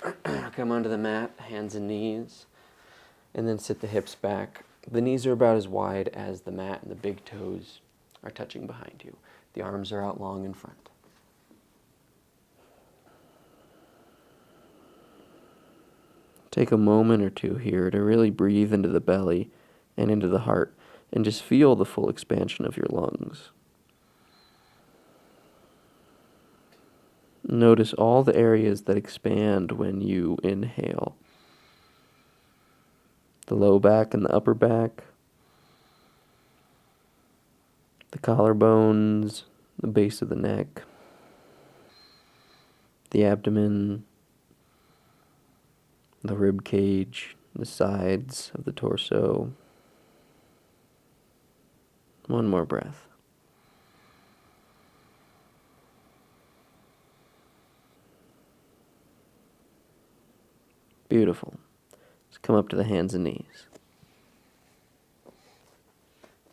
Come onto the mat, hands and knees, and then sit the hips back. The knees are about as wide as the mat, and the big toes are touching behind you. The arms are out long in front. Take a moment or two here to really breathe into the belly and into the heart, and just feel the full expansion of your lungs. Notice all the areas that expand when you inhale. The low back and the upper back, the collarbones, the base of the neck, the abdomen, the rib cage, the sides of the torso. One more breath. Beautiful. Let's come up to the hands and knees.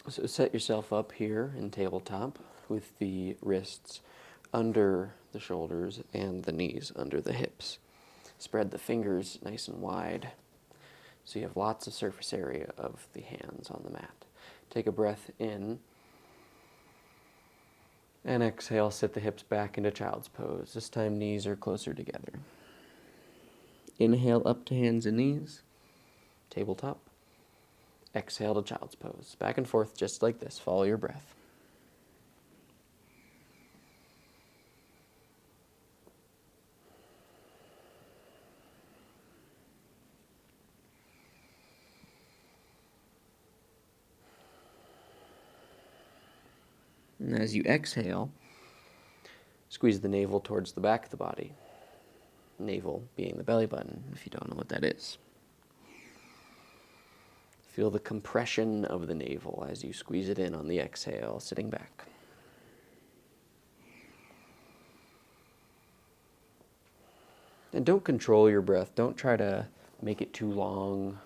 So set yourself up here in tabletop with the wrists under the shoulders and the knees under the hips. Spread the fingers nice and wide so you have lots of surface area of the hands on the mat. Take a breath in and exhale, sit the hips back into child's pose. This time knees are closer together. Inhale up to hands and knees, tabletop. Exhale to child's pose. Back and forth just like this. Follow your breath. And as you exhale, squeeze the navel towards the back of the body. Navel being the belly button, if you don't know what that is. Feel the compression of the navel as you squeeze it in on the exhale, sitting back. And don't control your breath. Don't try to make it too long.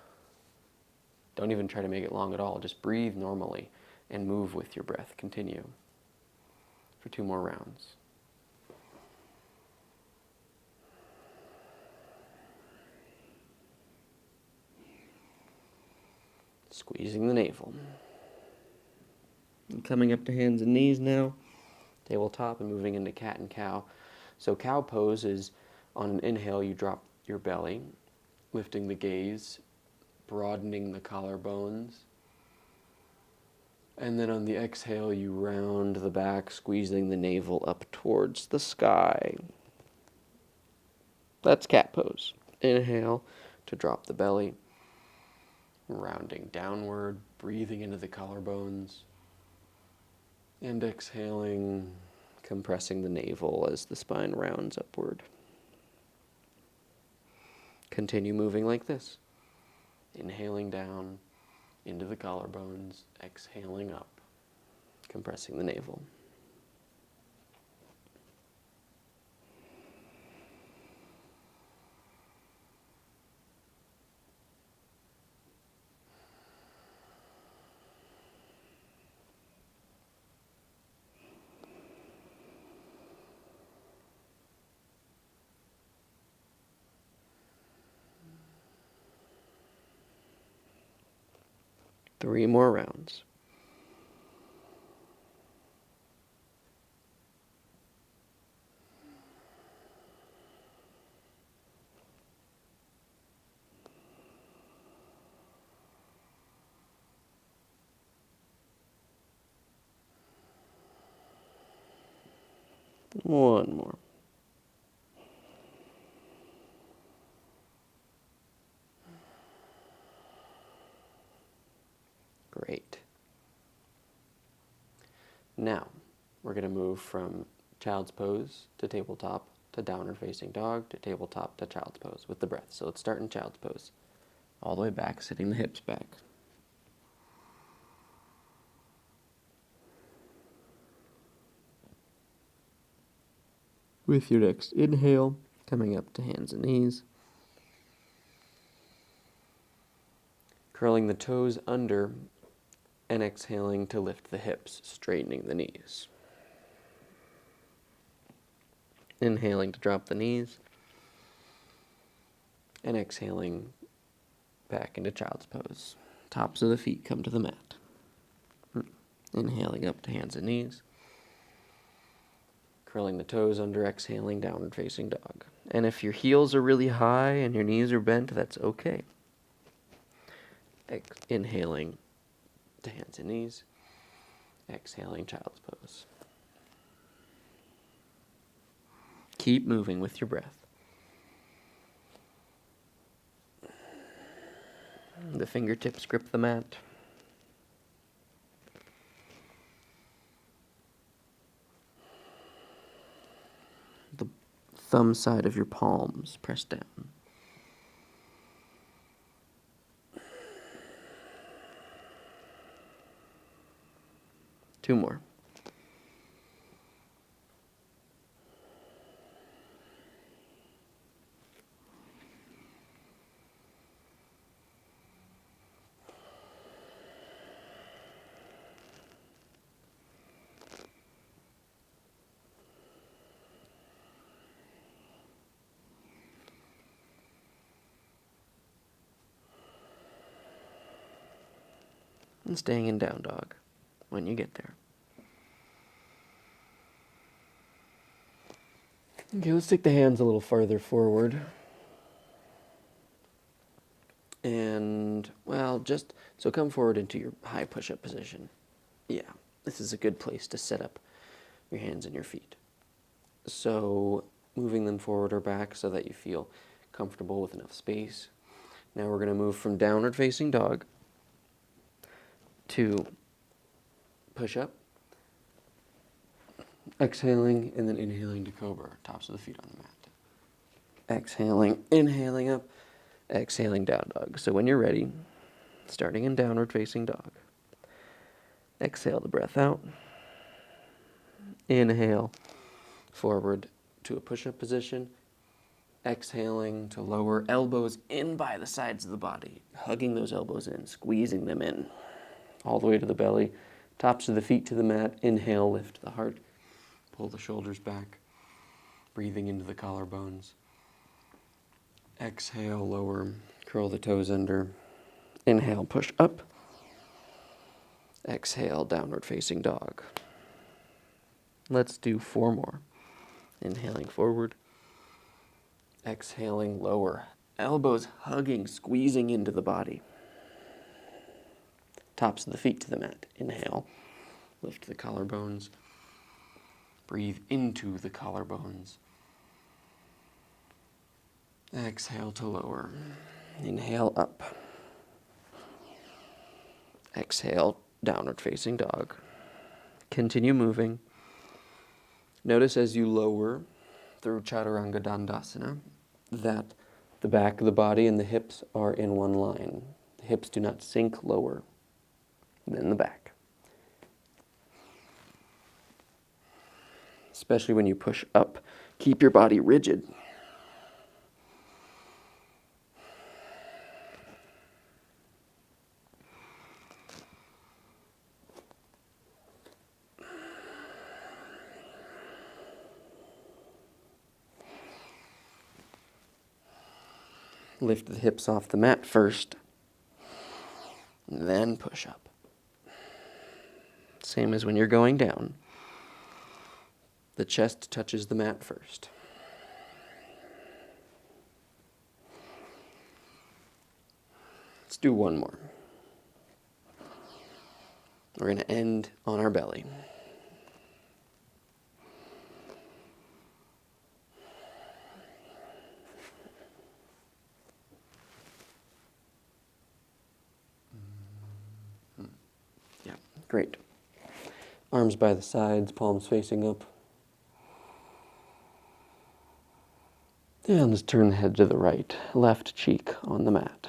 Don't even try to make it long at all. Just breathe normally and move with your breath. Continue for 2 more rounds. Squeezing the navel. And coming up to hands and knees now, tabletop, and moving into cat and cow. So cow pose is on an inhale, you drop your belly, lifting the gaze, broadening the collarbones. And then on the exhale, you round the back, squeezing the navel up towards the sky. That's cat pose. Inhale to drop the belly, rounding downward, breathing into the collarbones, and exhaling, compressing the navel as the spine rounds upward. Continue moving like this. Inhaling down into the collarbones, exhaling up, compressing the navel. Three more rounds. One more. Great. Now, we're going to move from child's pose to tabletop to downward facing dog to tabletop to child's pose with the breath. So let's start in child's pose. All the way back, sitting the hips back. With your next inhale, coming up to hands and knees. Curling the toes under and exhaling to lift the hips, straightening the knees. Inhaling to drop the knees. And exhaling back into child's pose. Tops of the feet come to the mat. Inhaling up to hands and knees. Curling the toes under, exhaling, downward facing dog. And if your heels are really high and your knees are bent, that's okay. Inhaling to hands and knees. Exhaling, child's pose. Keep moving with your breath. The fingertips grip the mat. The thumb side of your palms press down. Two more. And staying in down dog when you get there. Okay, let's take the hands a little farther forward. And, well, so come forward into your high push-up position. Yeah, this is a good place to set up your hands and your feet. So moving them forward or back so that you feel comfortable with enough space. Now we're going to move from downward facing dog to push-up. Exhaling and then inhaling to cobra, tops of the feet on the mat. Exhaling, inhaling up, exhaling down dog. So when you're ready, starting in downward facing dog. Exhale the breath out. Inhale forward to a push-up position. Exhaling to lower elbows in by the sides of the body. Hugging those elbows in, squeezing them in. All the way to the belly. Tops of the feet to the mat. Inhale, lift the heart. Pull the shoulders back. Breathing into the collarbones. Exhale, lower. Curl the toes under. Inhale, push up. Exhale, downward facing dog. Let's do 4 more. Inhaling forward. Exhaling, lower. Elbows hugging, squeezing into the body. Tops of the feet to the mat. Inhale. Lift the collarbones. Breathe into the collarbones. Exhale to lower. Inhale up. Exhale, downward facing dog. Continue moving. Notice as you lower through Chaturanga Dandasana that the back of the body and the hips are in one line. The hips do not sink lower than the back. Especially when you push up, keep your body rigid. Lift the hips off the mat first, then push up. Same as when you're going down. The chest touches the mat first. Let's do 1 more. We're going to end on our belly. Yeah, great. Arms by the sides, palms facing up. And just turn the head to the right, left cheek on the mat.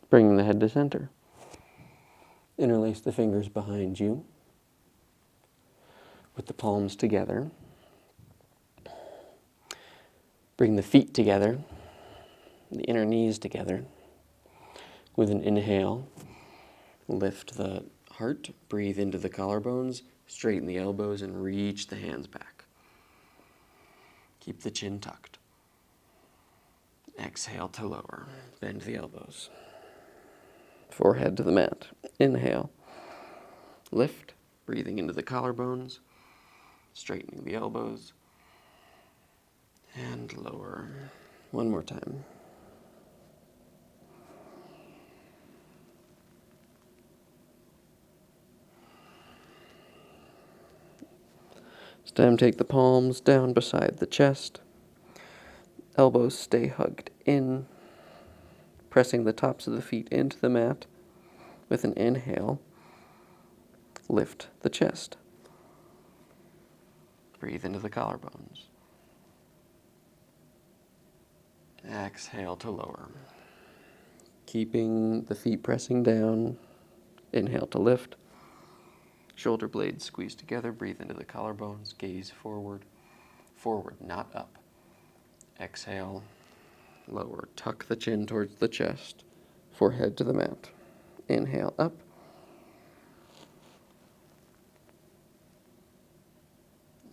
Bringing the head to center. Interlace the fingers behind you with the palms together. Bring the feet together, the inner knees together. With an inhale, lift the heart, breathe into the collarbones, straighten the elbows, and reach the hands back. Keep the chin tucked. Exhale to lower, bend the elbows. Forehead to the mat. Inhale, lift, breathing into the collarbones, straightening the elbows, and lower. One more time. This time take the palms down beside the chest. Elbows stay hugged in, pressing the tops of the feet into the mat. With an inhale, lift the chest. Breathe into the collarbones. Exhale to lower. Keeping the feet pressing down. Inhale to lift. Shoulder blades squeeze together. Breathe into the collarbones. Gaze forward. Forward, not up. Exhale, lower. Tuck the chin towards the chest. Forehead to the mat. Inhale up.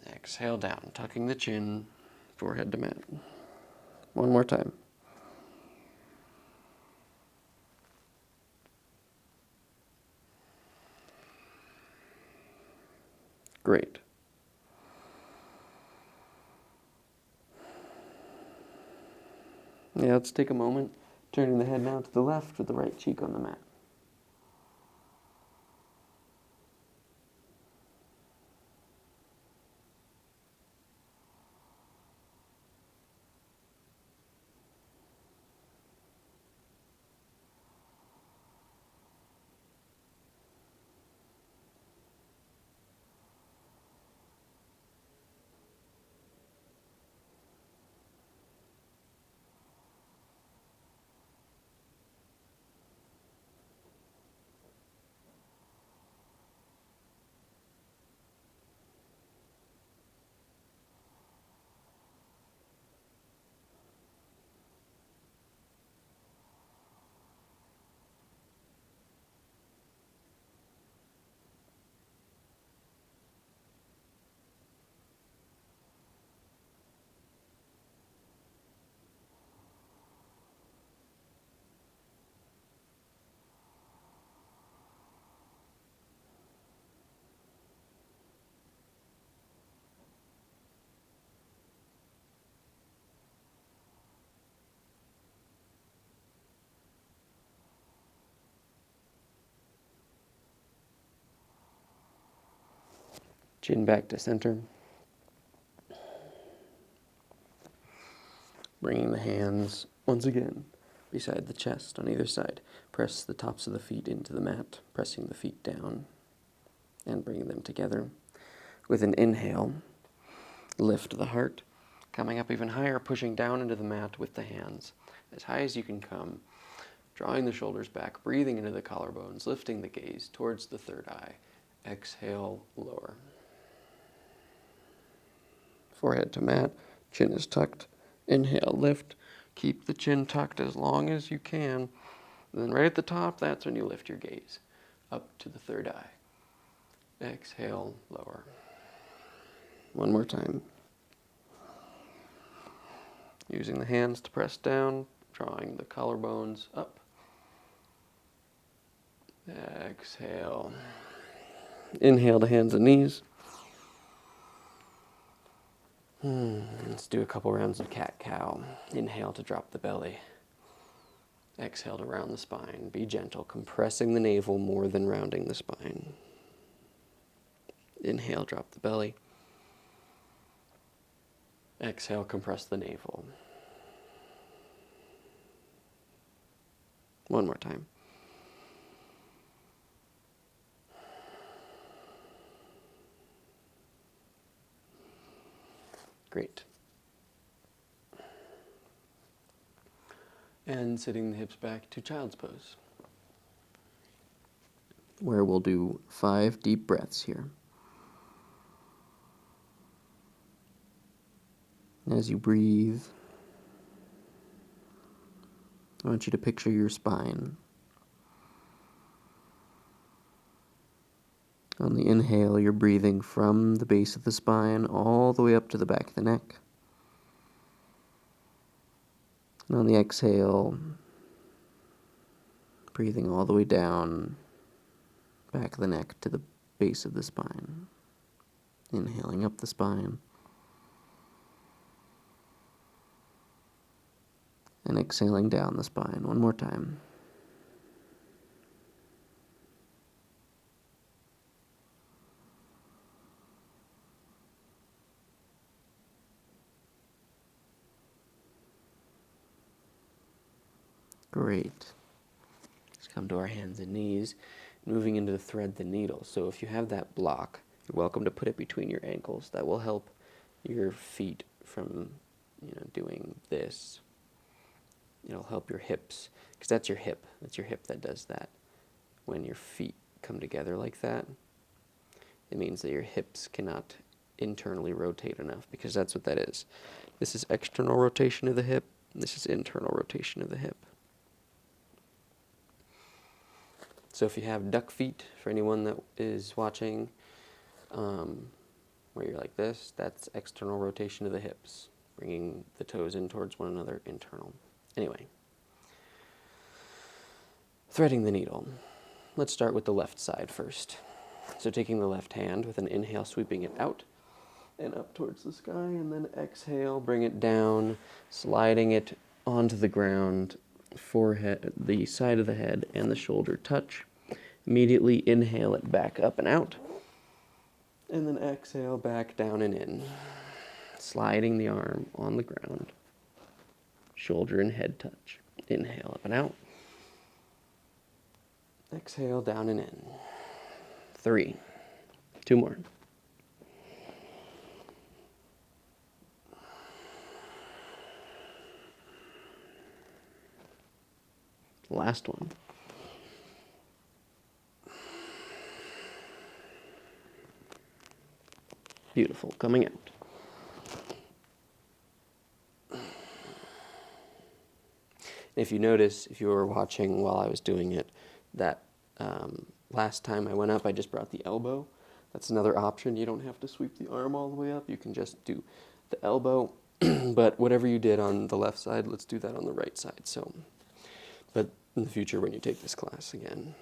Exhale down, tucking the chin, forehead to mat. One more time. Great. Yeah, let's take a moment, turning the head now to the left with the right cheek on the mat. Chin back to center. Bringing the hands, once again, beside the chest on either side. Press the tops of the feet into the mat, pressing the feet down and bringing them together. With an inhale, lift the heart, coming up even higher, pushing down into the mat with the hands, as high as you can come, drawing the shoulders back, breathing into the collarbones, lifting the gaze towards the third eye. Exhale, lower. Forehead to mat, chin is tucked. Inhale, lift. Keep the chin tucked as long as you can. And then right at the top, that's when you lift your gaze up to the third eye. Exhale, lower. One more time. Using the hands to press down, drawing the collarbones up. Exhale. Inhale to hands and knees. Let's do a couple rounds of cat-cow. Inhale to drop the belly. Exhale to round the spine. Be gentle, compressing the navel more than rounding the spine. Inhale, drop the belly. Exhale, compress the navel. One more time. Great. And sitting the hips back to child's pose. where we'll do 5 deep breaths here. As you breathe, I want you to picture your spine. On the inhale, you're breathing from the base of the spine all the way up to the back of the neck. And on the exhale, breathing all the way down, back of the neck to the base of the spine. Inhaling up the spine. And exhaling down the spine. One more time. Great. Let's come to our hands and knees, moving into the thread the needle. So if you have that block, you're welcome to put it between your ankles. That will help your feet from, doing this. It'll help your hips, because that's your hip. That's your hip that does that. When your feet come together like that, it means that your hips cannot internally rotate enough, because that's what that is. This is external rotation of the hip, and this is internal rotation of the hip. So if you have duck feet, for anyone that is watching, where you're like this, that's external rotation of the hips, bringing the toes in towards one another, internal. Anyway, threading the needle. Let's start with the left side first. So taking the left hand with an inhale, sweeping it out and up towards the sky, and then exhale, bring it down, sliding it onto the ground, forehead, the side of the head and the shoulder touch. Immediately inhale it back up and out, and then exhale back down and in, sliding the arm on the ground, shoulder and head touch. Inhale up and out, exhale down and in. 3, 2 more. Last one. Beautiful, coming out. If you notice, if you were watching while I was doing it, that last time I went up, I just brought the elbow. That's another option. You don't have to sweep the arm all the way up. You can just do the elbow. But whatever you did on the left side, let's do that on the right side. But in the future when you take this class again.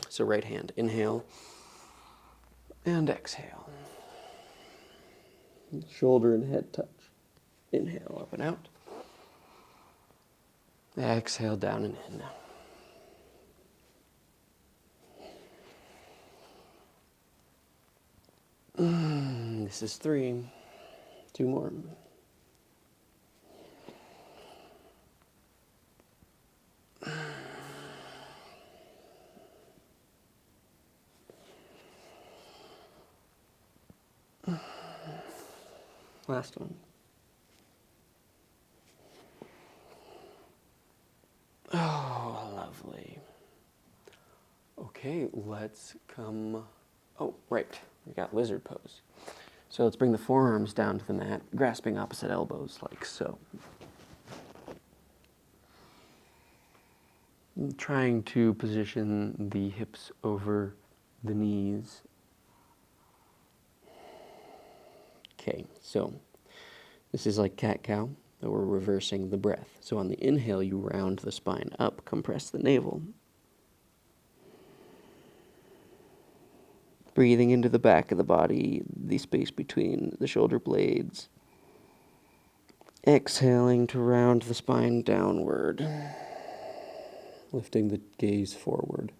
So right hand, inhale and exhale. Shoulder and head touch. Inhale up and out. Exhale down and in. This is 3. 2 more. Last one. Oh, lovely. Okay, let's come... Oh, right. We got lizard pose. So let's bring the forearms down to the mat, grasping opposite elbows like so. I'm trying to position the hips over the knees. Okay, so this is like cat-cow, but we're reversing the breath. So on the inhale, you round the spine up, compress the navel. Breathing into the back of the body, the space between the shoulder blades. Exhaling to round the spine downward. Lifting the gaze forward.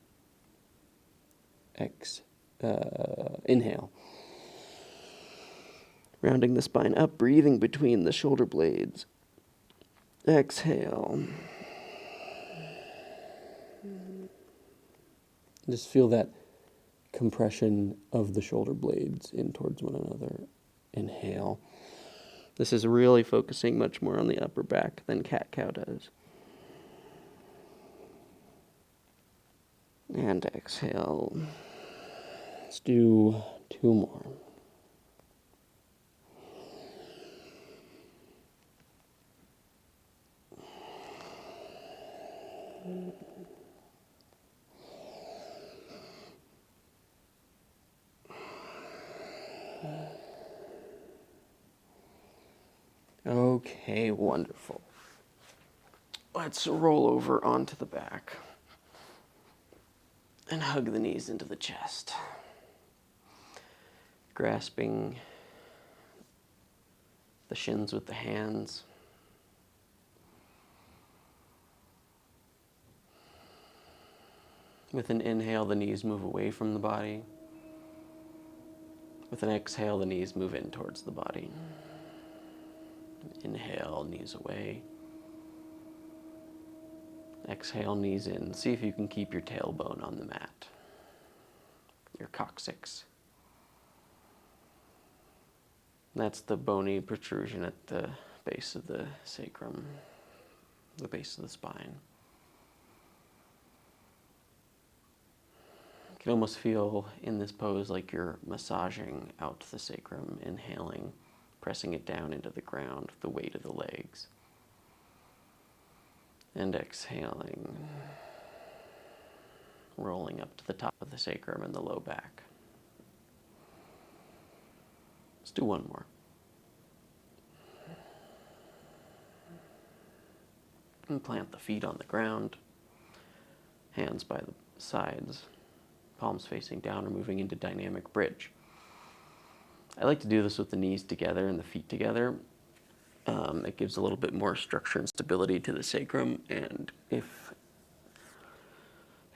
Inhale. Rounding the spine up, breathing between the shoulder blades. Exhale. Just feel that compression of the shoulder blades in towards one another. Inhale. This is really focusing much more on the upper back than cat-cow does. And exhale. Let's do 2 more. Okay, wonderful. Let's roll over onto the back and hug the knees into the chest. Grasping the shins with the hands. With an inhale, the knees move away from the body. With an exhale, the knees move in towards the body. Inhale, knees away. Exhale, knees in. See if you can keep your tailbone on the mat, your coccyx. That's the bony protrusion at the base of the sacrum, the base of the spine. You can almost feel in this pose like you're massaging out the sacrum, inhaling, pressing it down into the ground, the weight of the legs. And exhaling, rolling up to the top of the sacrum and the low back. Let's do 1 more. And plant the feet on the ground, hands by the sides, palms facing down or moving into dynamic bridge. I like to do this with the knees together and the feet together. It gives a little bit more structure and stability to the sacrum. And if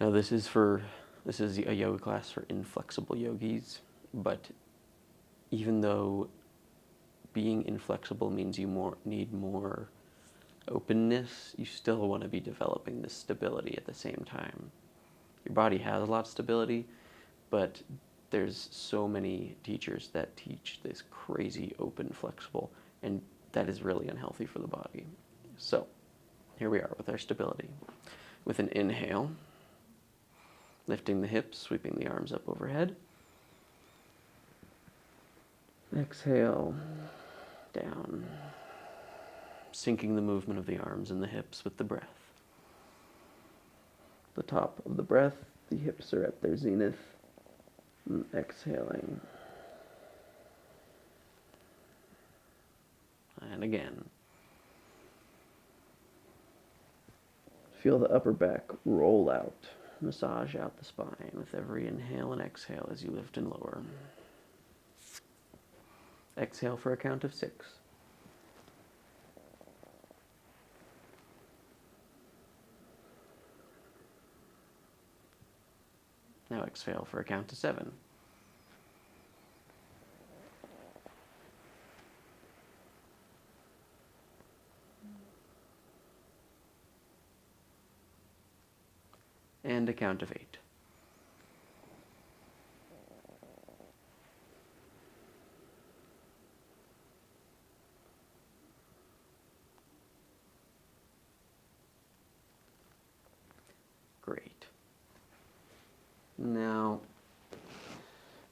now this is a yoga class for inflexible yogis, but even though being inflexible means you need more openness, you still want to be developing this stability at the same time. Your body has a lot of stability, but there's so many teachers that teach this crazy open flexible, and that is really unhealthy for the body. So here we are with our stability. With an inhale, lifting the hips, sweeping the arms up overhead. Exhale, down, syncing the movement of the arms and the hips with the breath. The top of the breath, the hips are at their zenith. And exhaling. And again. Feel the upper back roll out. Massage out the spine with every inhale and exhale as you lift and lower. Exhale for a count of 6. Now exhale for a count of 7. And a count of 8. Great. Now,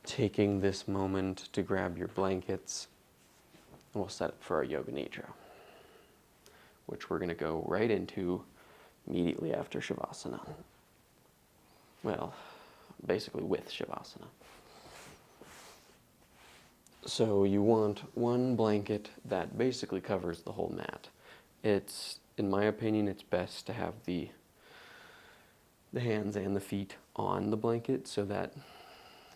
taking this moment to grab your blankets, we'll set it for our Yoga Nidra, which we're going to go right into immediately after Shavasana. Well, basically with Shavasana. So you want one blanket that basically covers the whole mat. It's, in my opinion, it's best to have the hands and the feet on the blanket so that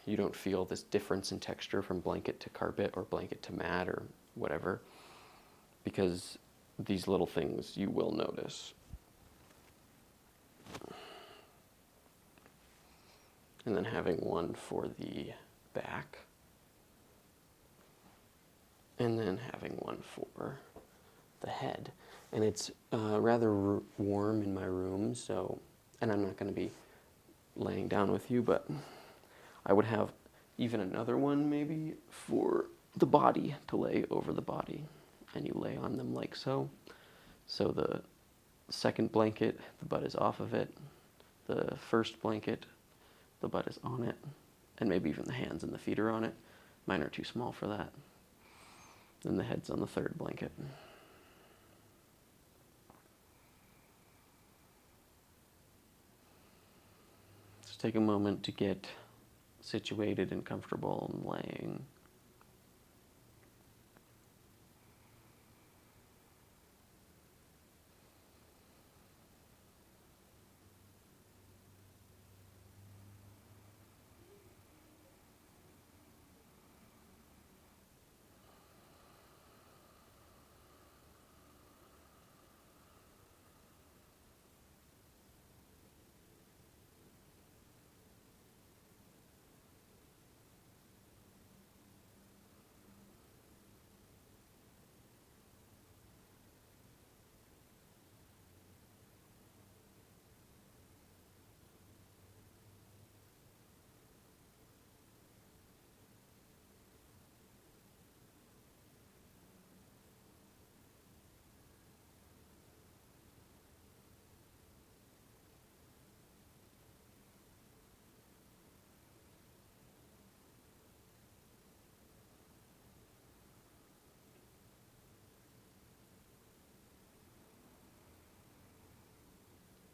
you don't feel this difference in texture from blanket to carpet or blanket to mat or whatever, because these little things you will notice. And then having one for the back, and then having one for the head. And it's rather warm in my room, so, and I'm not going to be laying down with you, but I would have even another one maybe for the body to lay over the body, and you lay on them like so. So the second blanket, the butt is off of it. The first blanket, the butt is on it, and maybe even the hands and the feet are on it. Mine are too small for that. Then the head's on the third blanket. Just take a moment to get situated and comfortable and laying.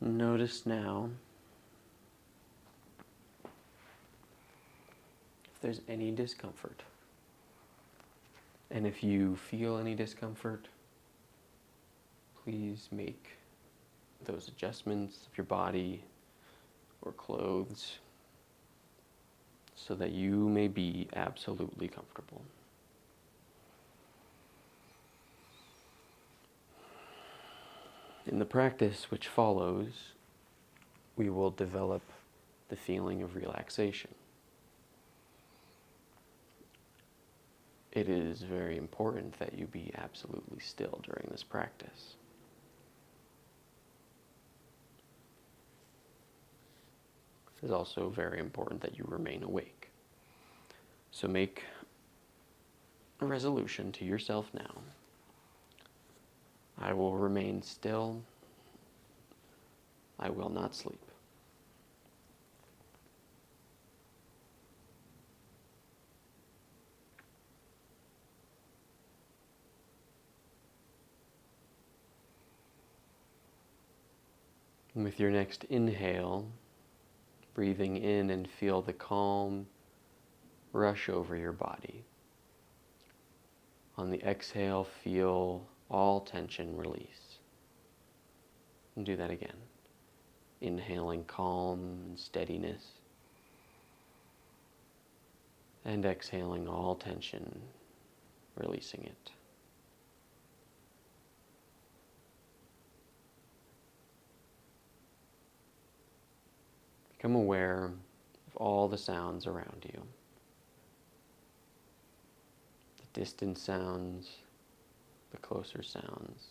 Notice now if there's any discomfort. And if you feel any discomfort, please make those adjustments of your body or clothes so that you may be absolutely comfortable. In the practice which follows, we will develop the feeling of relaxation. It is very important that you be absolutely still during this practice. It is also very important that you remain awake. So make a resolution to yourself now. I will remain still. I will not sleep. And with your next inhale, breathing in and feel the calm rush over your body. On the exhale, feel all tension release. And do that again. Inhaling calm and steadiness. And exhaling all tension, releasing it. Become aware of all the sounds around you. The distant sounds, the closer sounds.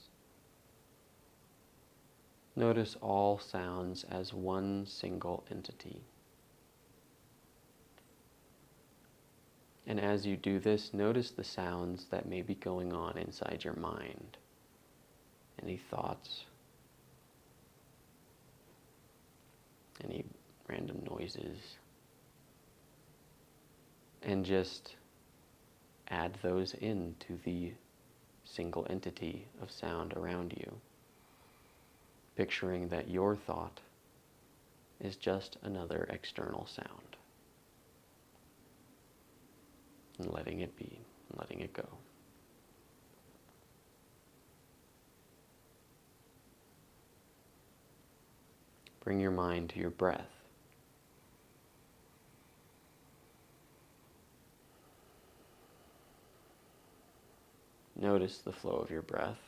Notice all sounds as one single entity. And as you do this, notice the sounds that may be going on inside your mind. Any thoughts? Any random noises? And just add those into the single entity of sound around you, picturing that your thought is just another external sound, and letting it be, letting it go. Bring your mind to your breath. Notice the flow of your breath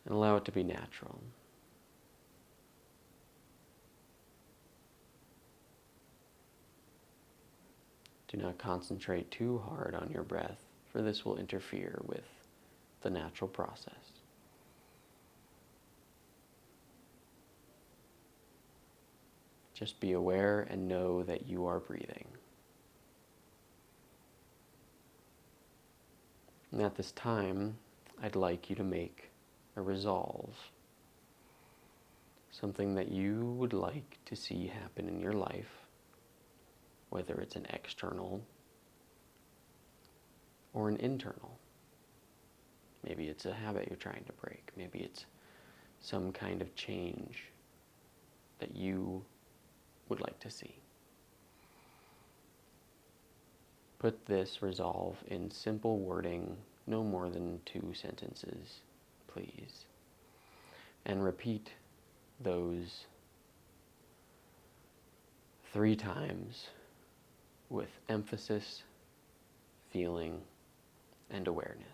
and allow it to be natural. Do not concentrate too hard on your breath, for this will interfere with the natural process. Just be aware and know that you are breathing. And at this time, I'd like you to make a resolve. something that you would like to see happen in your life, whether it's an external or an internal. Maybe it's a habit you're trying to break. Maybe it's some kind of change that you would like to see. Put this resolve in simple wording, no more than 2 sentences, please. And repeat those 3 times with emphasis, feeling, and awareness.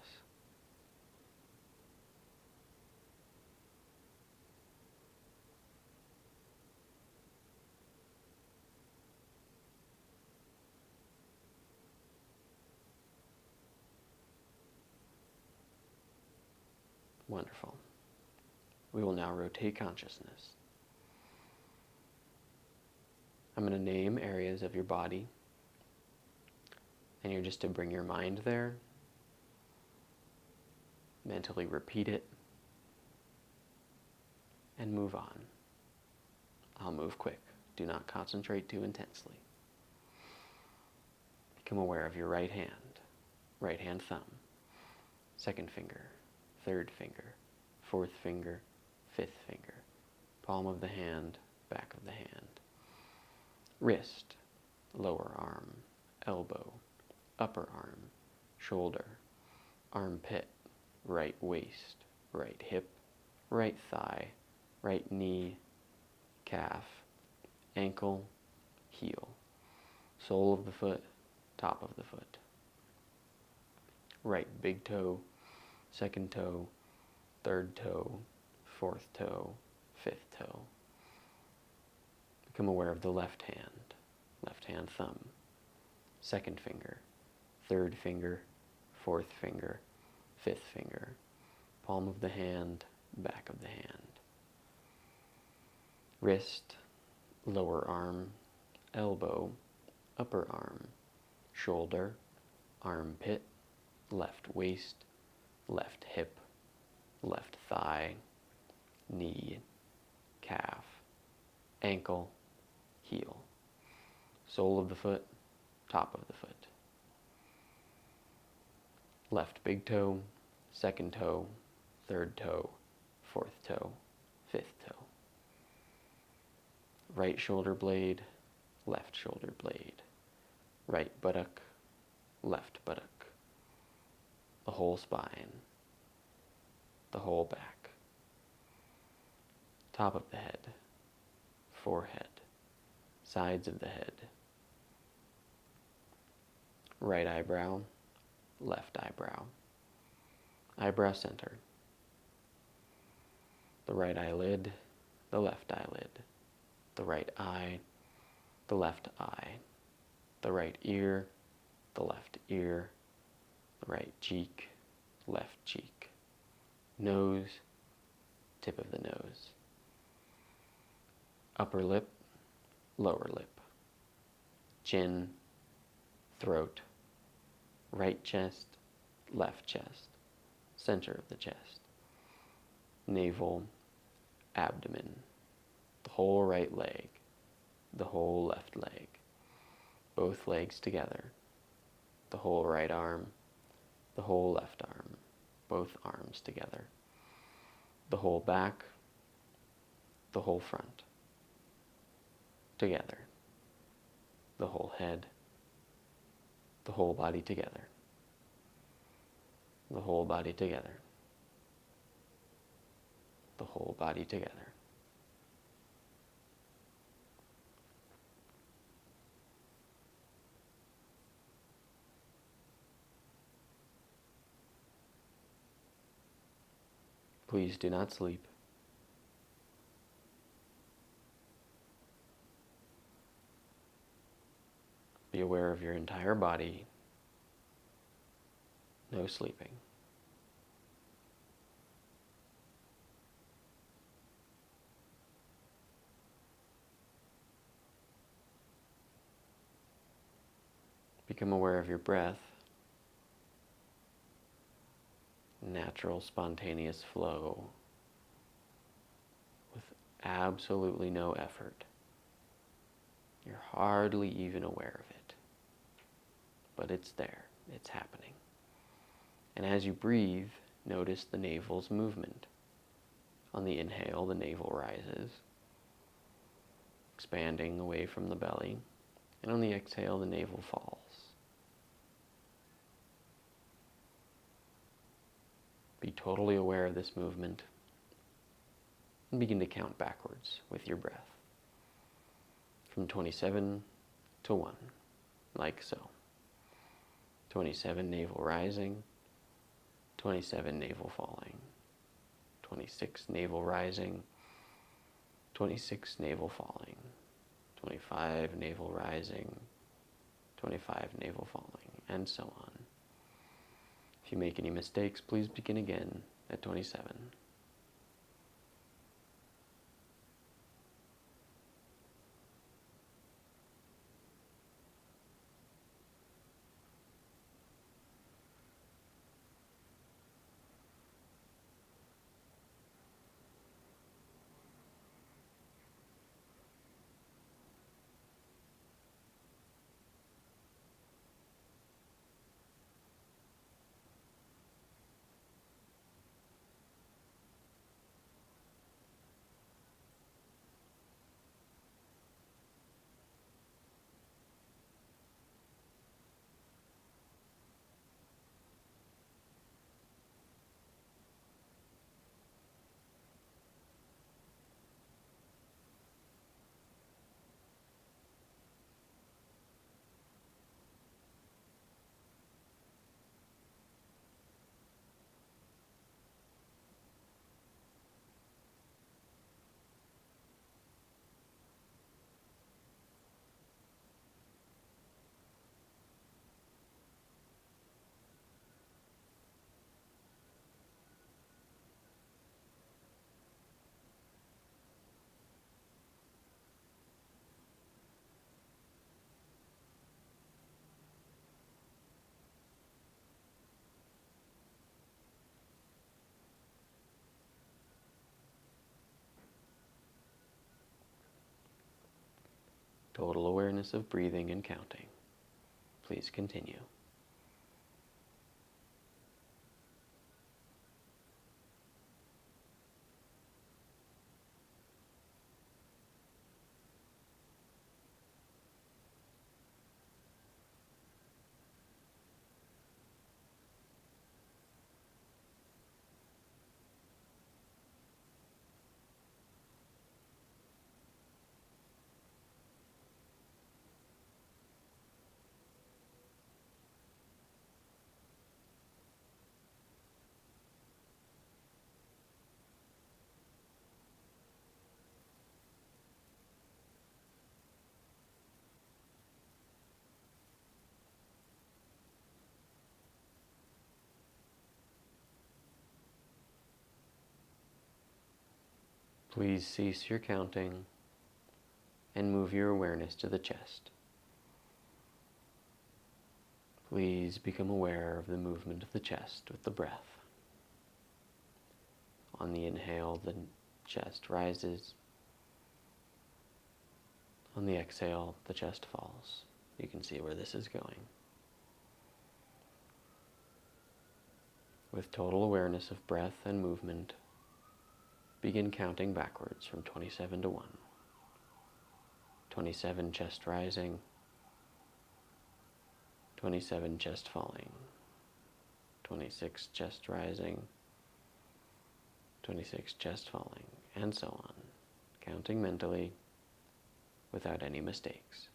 Wonderful. We will now rotate consciousness. I'm going to name areas of your body, and you're just to bring your mind there, mentally repeat it, and move on. I'll move quick. Do not concentrate too intensely. Become aware of your right hand thumb, second finger, third finger, fourth finger, fifth finger, palm of the hand, back of the hand, wrist, lower arm, elbow, upper arm, shoulder, armpit, right waist, right hip, right thigh, right knee, calf, ankle, heel, sole of the foot, top of the foot, right big toe, second toe, third toe, fourth toe, fifth toe. Become aware of the left hand thumb, second finger, third finger, fourth finger, fifth finger, palm of the hand, back of the hand, wrist, lower arm, elbow, upper arm, shoulder, armpit, left waist, left hip, left thigh, knee, calf, ankle, heel, sole of the foot, top of the foot, left big toe, second toe, third toe, fourth toe, fifth toe, right shoulder blade, left shoulder blade, right buttock, left buttock, the whole spine, the whole back, top of the head, forehead, sides of the head, right eyebrow, left eyebrow, eyebrow center, the right eyelid, the left eyelid, the right eye, the left eye, the right ear, the left ear, the right cheek, left cheek, nose, tip of the nose, upper lip, lower lip, chin, throat, right chest, left chest, center of the chest, navel, abdomen, the whole right leg, the whole left leg, both legs together, the whole right arm, the whole left arm, both arms together, the whole back, the whole front, together, the whole head, the whole body together, the whole body together, the whole body together. Please do not sleep. Be aware of your entire body. No sleeping. Become aware of your breath. Natural, spontaneous flow with absolutely no effort. You're hardly even aware of it. But it's there. It's happening. And as you breathe, notice the navel's movement. On the inhale, the navel rises, expanding away from the belly. And on the exhale, the navel falls. Be totally aware of this movement and begin to count backwards with your breath. From 27 to 1, like so. 27, navel rising. 27, navel falling. 26, navel rising. 26, navel falling. 25, navel rising. 25, navel falling, and so on. If you make any mistakes, please begin again at 27. Total awareness of breathing and counting. Please continue. Please cease your counting and move your awareness to the chest. Please become aware of the movement of the chest with the breath. On the inhale, the chest rises. On the exhale, the chest falls. You can see where this is going. With total awareness of breath and movement, begin counting backwards from 27 to 1. 27, chest rising. 27, chest falling. 26, chest rising. 26, chest falling, and so on, counting mentally without any mistakes.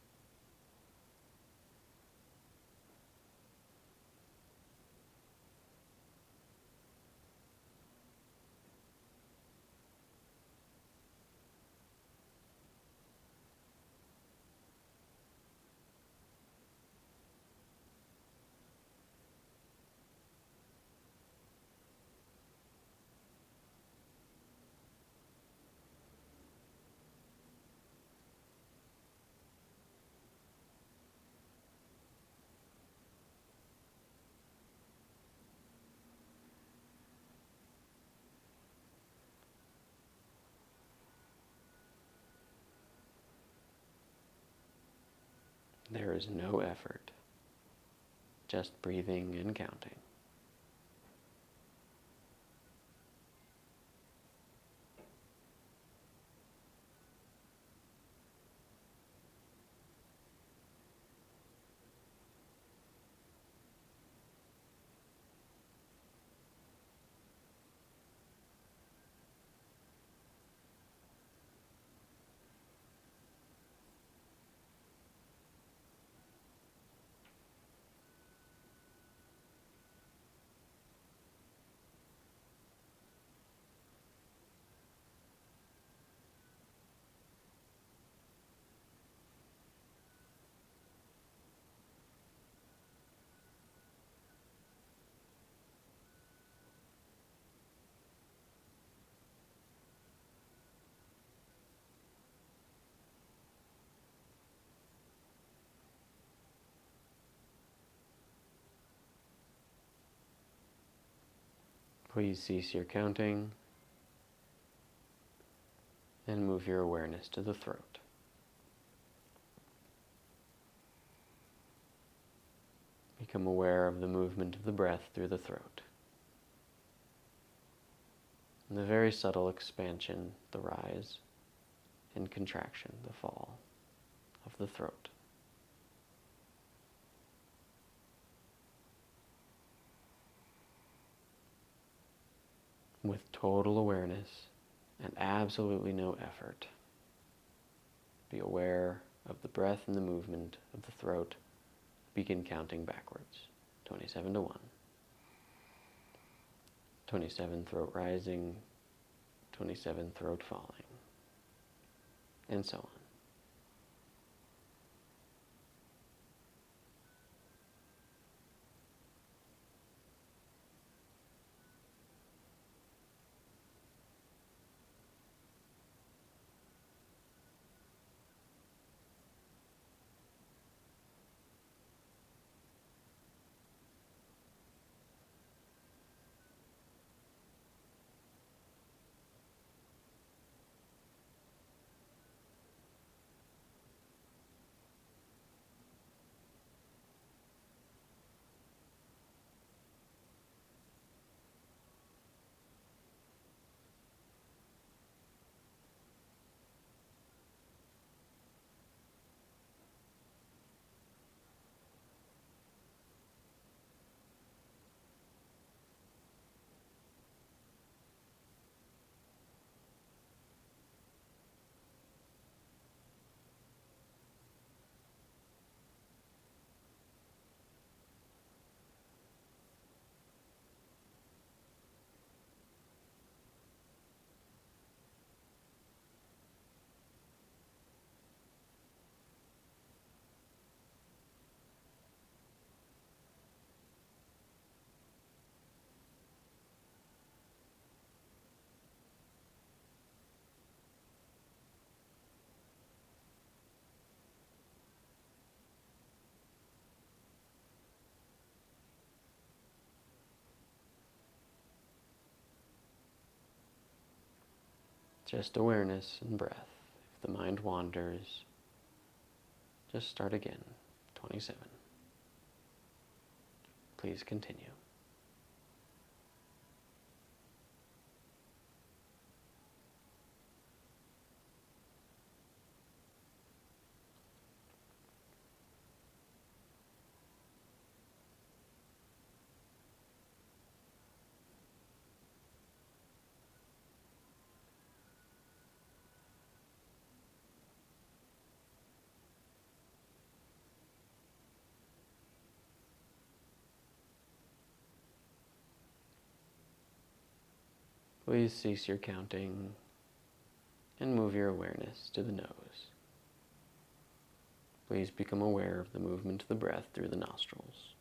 There is no effort, just breathing and counting. Please cease your counting and move your awareness to the throat. Become aware of the movement of the breath through the throat. And the very subtle expansion, the rise, and contraction, the fall of the throat. With total awareness and absolutely no effort, be aware of the breath and the movement of the throat. Begin counting backwards. 27 to 1. 27, throat rising. 27, throat falling. And so on. Just awareness and breath. If the mind wanders, just start again. 27. Please continue. Please cease your counting and move your awareness to the nose. Please become aware of the movement of the breath through the nostrils.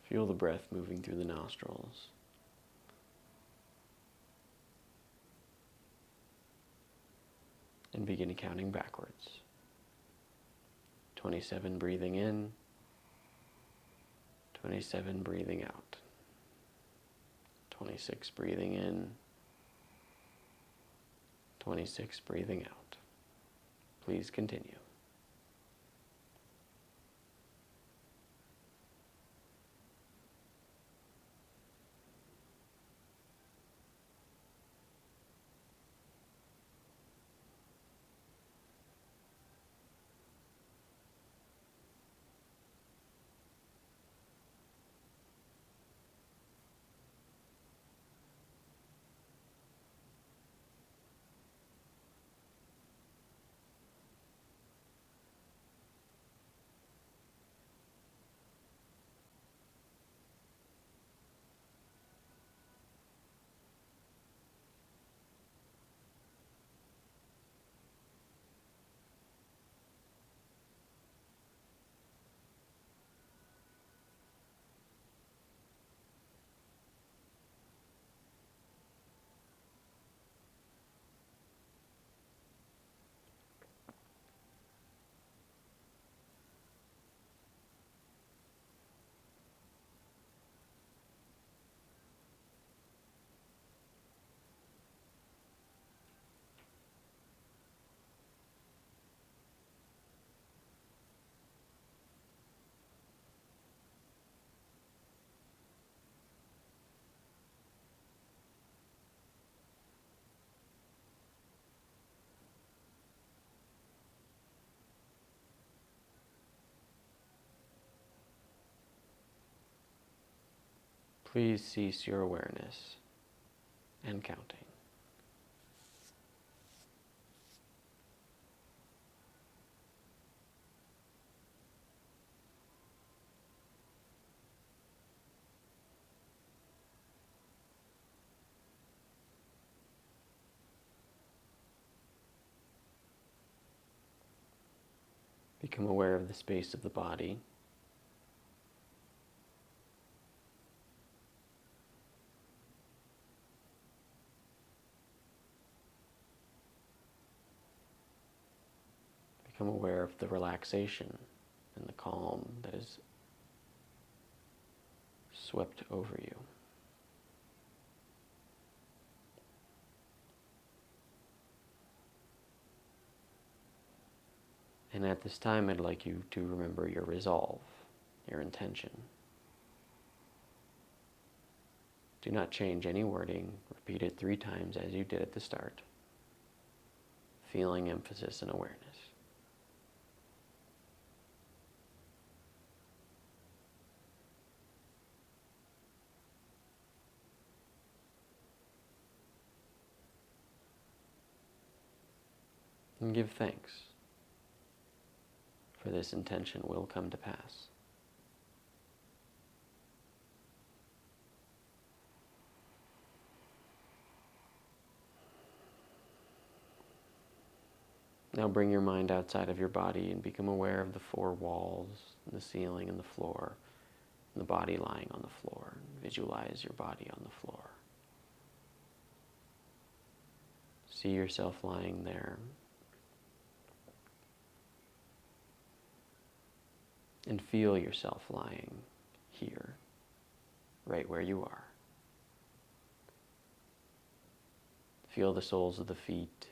Feel the breath moving through the nostrils. And begin counting backwards. 27, breathing in. 27, breathing out. 26, breathing in. 26, breathing out. Please continue. Please cease your awareness and counting. Become aware of the space of the body. Become aware of the relaxation and the calm that is swept over you. And at this time, I'd like you to remember your resolve, your intention. Do not change any wording. Repeat it 3 times as you did at the start. Feeling, emphasis, and awareness. And give thanks, for this intention will come to pass. Now bring your mind outside of your body and become aware of the 4 walls, and the ceiling and the floor, and the body lying on the floor. Visualize your body on the floor. See yourself lying there. And feel yourself lying here, right where you are. Feel the soles of the feet,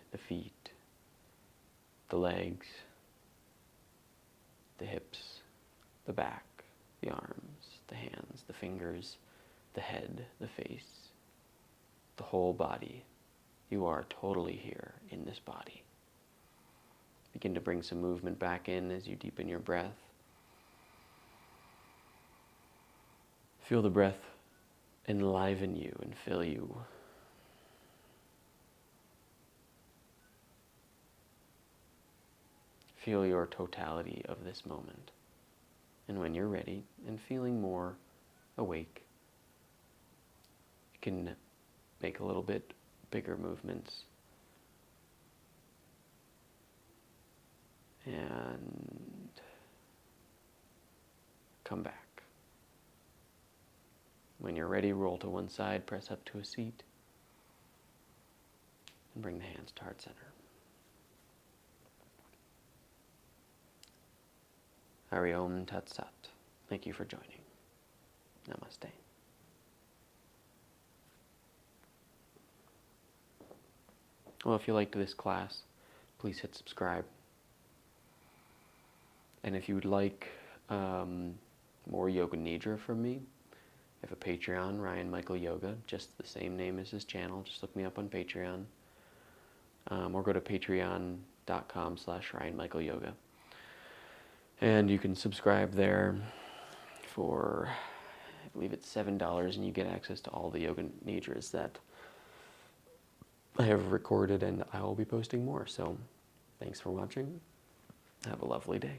the legs, the hips, the back, the arms, the hands, the fingers, the head, the face, the whole body. You are totally here in this body. Begin to bring some movement back in as you deepen your breath. Feel the breath enliven you and fill you. Feel your totality of this moment. And when you're ready and feeling more awake, you can make a little bit bigger movements. And come back. When you're ready, roll to one side, press up to a seat, and bring the hands to heart center. Hari Om Tat Sat. Thank you for joining. Namaste. Well, if you liked this class, please hit subscribe. And if you would like more Yoga Nidra from me, I have a Patreon, Ryan Michael Yoga, just the same name as his channel. Just look me up on Patreon. Or go to patreon.com/Ryan Michael Yoga. And you can subscribe there for, I believe it's $7, and you get access to all the Yoga Nidras that I have recorded, and I will be posting more. So thanks for watching. Have a lovely day.